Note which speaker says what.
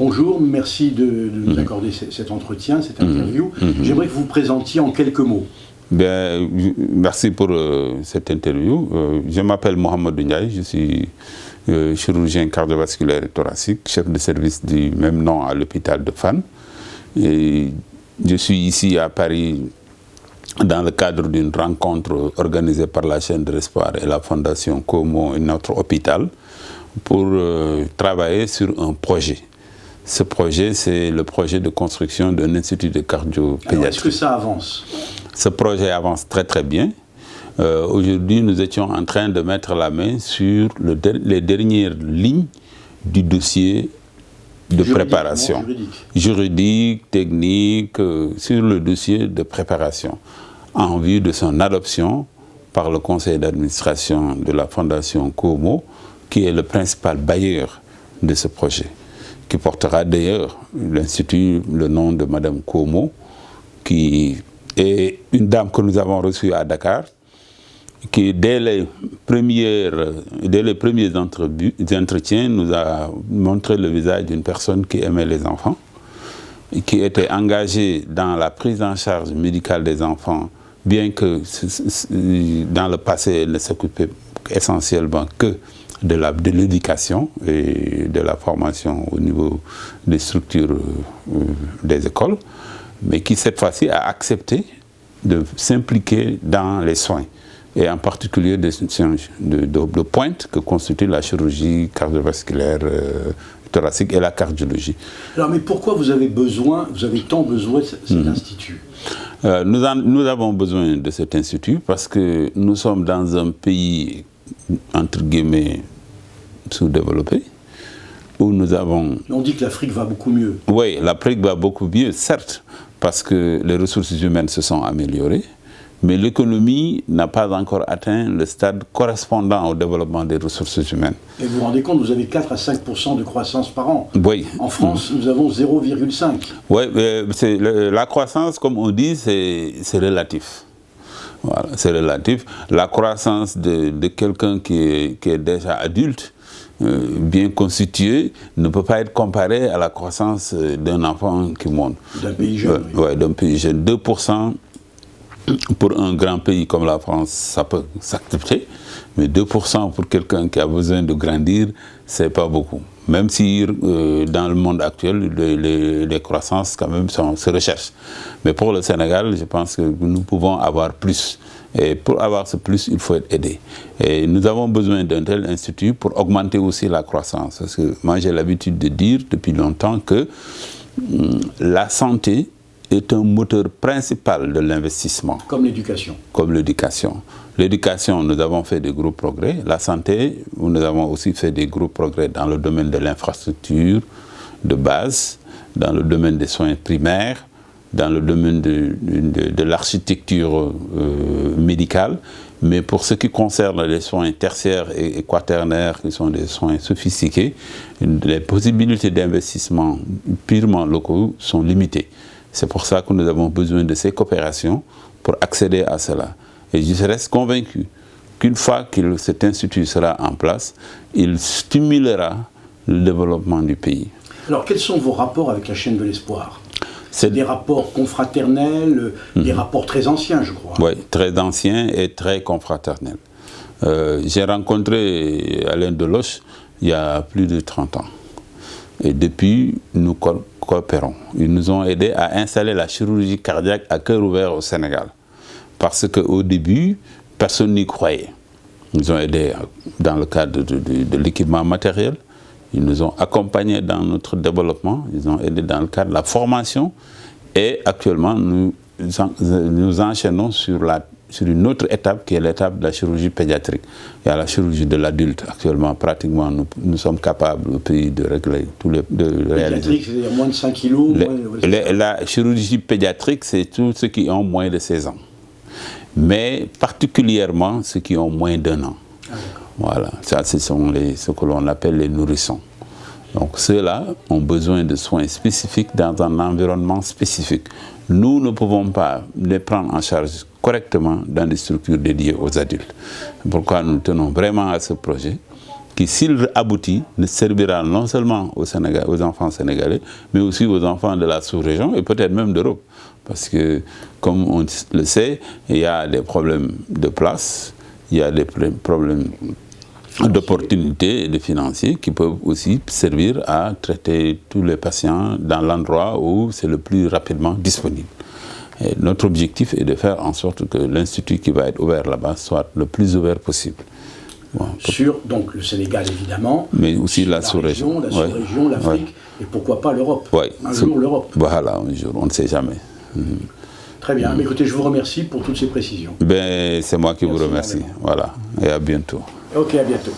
Speaker 1: Bonjour, merci de nous accorder cet entretien, cette interview. J'aimerais que vous vous présentiez en quelques mots.
Speaker 2: Bien, merci pour cette interview. Je m'appelle Mohamed Ndiaye, je suis chirurgien cardiovasculaire et thoracique, chef de service du même nom à l'hôpital de Fann. Et je suis ici à Paris dans le cadre d'une rencontre organisée par la chaîne de l'Espoir et la Fondation Como et notre hôpital pour travailler sur un projet. Ce projet, c'est le projet de construction d'un institut de cardiopédiatrie.
Speaker 1: Alors, est-ce que ça avance?
Speaker 2: Ce projet avance très très bien. Aujourd'hui, nous étions en train de mettre la main sur les dernières lignes du dossier de préparation. Juridique, technique, sur le dossier de préparation, en vue de son adoption par le conseil d'administration de la Fondation Como, qui est le principal bailleur de ce projet, qui portera d'ailleurs l'institut, le nom de Madame Como, qui est une dame que nous avons reçue à Dakar, qui dès les premiers entretiens nous a montré le visage d'une personne qui aimait les enfants, et qui était engagée dans la prise en charge médicale des enfants, bien que dans le passé elle ne s'occupait essentiellement que de l'éducation et de la formation au niveau des structures des écoles, mais qui cette fois-ci a accepté de s'impliquer dans les soins, et en particulier de pointe que constitue la chirurgie cardiovasculaire thoracique et la cardiologie.
Speaker 1: Alors, mais pourquoi vous avez tant besoin de cet institut?
Speaker 2: Nous avons besoin de cet institut parce que nous sommes dans un pays, entre guillemets, sous-développé, où nous avons...
Speaker 1: On dit que l'Afrique va beaucoup mieux.
Speaker 2: Oui, l'Afrique va beaucoup mieux, certes, parce que les ressources humaines se sont améliorées, mais l'économie n'a pas encore atteint le stade correspondant au développement des ressources humaines.
Speaker 1: Et vous vous rendez compte, vous avez 4 à 5% de croissance par an.
Speaker 2: Oui.
Speaker 1: En France, nous avons 0,5.
Speaker 2: Oui, la croissance, comme on dit, c'est relatif. Voilà, c'est relatif. La croissance de quelqu'un qui est déjà adulte, bien constitué, ne peut pas être comparée à la croissance d'un enfant qui monte.
Speaker 1: D'un pays jeune.
Speaker 2: Oui, d'un pays jeune. 2%. Pour un grand pays comme la France, ça peut s'accepter, mais 2% pour quelqu'un qui a besoin de grandir, c'est pas beaucoup. Même si dans le monde actuel, les croissances quand même se recherchent. Mais pour le Sénégal, je pense que nous pouvons avoir plus. Et pour avoir ce plus, il faut être aidé. Et nous avons besoin d'un tel institut pour augmenter aussi la croissance. Parce que moi, j'ai l'habitude de dire depuis longtemps que la santé est un moteur principal de l'investissement.
Speaker 1: Comme l'éducation.
Speaker 2: Comme l'éducation. L'éducation, nous avons fait des gros progrès. La santé, nous avons aussi fait des gros progrès dans le domaine de l'infrastructure de base, dans le domaine des soins primaires, dans le domaine de l'architecture médicale. Mais pour ce qui concerne les soins tertiaires et quaternaires, qui sont des soins sophistiqués, les possibilités d'investissement purement locaux sont limitées. C'est pour ça que nous avons besoin de ces coopérations pour accéder à cela. Et je reste convaincu qu'une fois que cet institut sera en place, il stimulera le développement du pays.
Speaker 1: Alors, quels sont vos rapports avec la chaîne de l'Espoir? C'est des rapports confraternels, des rapports très anciens, je crois.
Speaker 2: Oui, très anciens et très confraternels. J'ai rencontré Alain Deloche il y a plus de 30 ans. Et depuis, nous coopérons. Ils nous ont aidés à installer la chirurgie cardiaque à cœur ouvert au Sénégal. Parce qu'au début, personne n'y croyait. Ils nous ont aidés dans le cadre de l'équipement matériel. Ils nous ont accompagnés dans notre développement. Ils nous ont aidés dans le cadre de la formation. Et actuellement, nous enchaînons sur une autre étape qui est l'étape de la chirurgie pédiatrique. Il y a la chirurgie de l'adulte. Actuellement, pratiquement, nous sommes capables au pays de régler tous les...
Speaker 1: Pédiatrique, c'est-à-dire moins de 5 kilos
Speaker 2: La chirurgie pédiatrique, c'est tous ceux qui ont moins de 16 ans. Mais particulièrement ceux qui ont moins d'1 an. Ah, voilà, ça, ce sont ce que l'on appelle les nourrissons. Donc ceux-là ont besoin de soins spécifiques dans un environnement spécifique. Nous ne pouvons pas les prendre en charge correctement dans des structures dédiées aux adultes. C'est pourquoi nous tenons vraiment à ce projet qui, s'il aboutit, ne servira non seulement aux enfants sénégalais, mais aussi aux enfants de la sous-région et peut-être même d'Europe. Parce que, comme on le sait, il y a des problèmes de place, il y a des problèmes d'opportunités et de financiers qui peuvent aussi servir à traiter tous les patients dans l'endroit où c'est le plus rapidement disponible. Et notre objectif est de faire en sorte que l'institut qui va être ouvert là-bas soit le plus ouvert possible.
Speaker 1: Bon, sur donc, le Sénégal évidemment,
Speaker 2: mais aussi la sous-région,
Speaker 1: l'Afrique, et pourquoi pas l'Europe. Un jour l'Europe.
Speaker 2: Voilà, un jour, on ne sait jamais.
Speaker 1: Très bien, mais écoutez, je vous remercie pour toutes ces précisions.
Speaker 2: C'est moi qui vous remercie. Voilà, et à bientôt.
Speaker 1: Ok, à bientôt.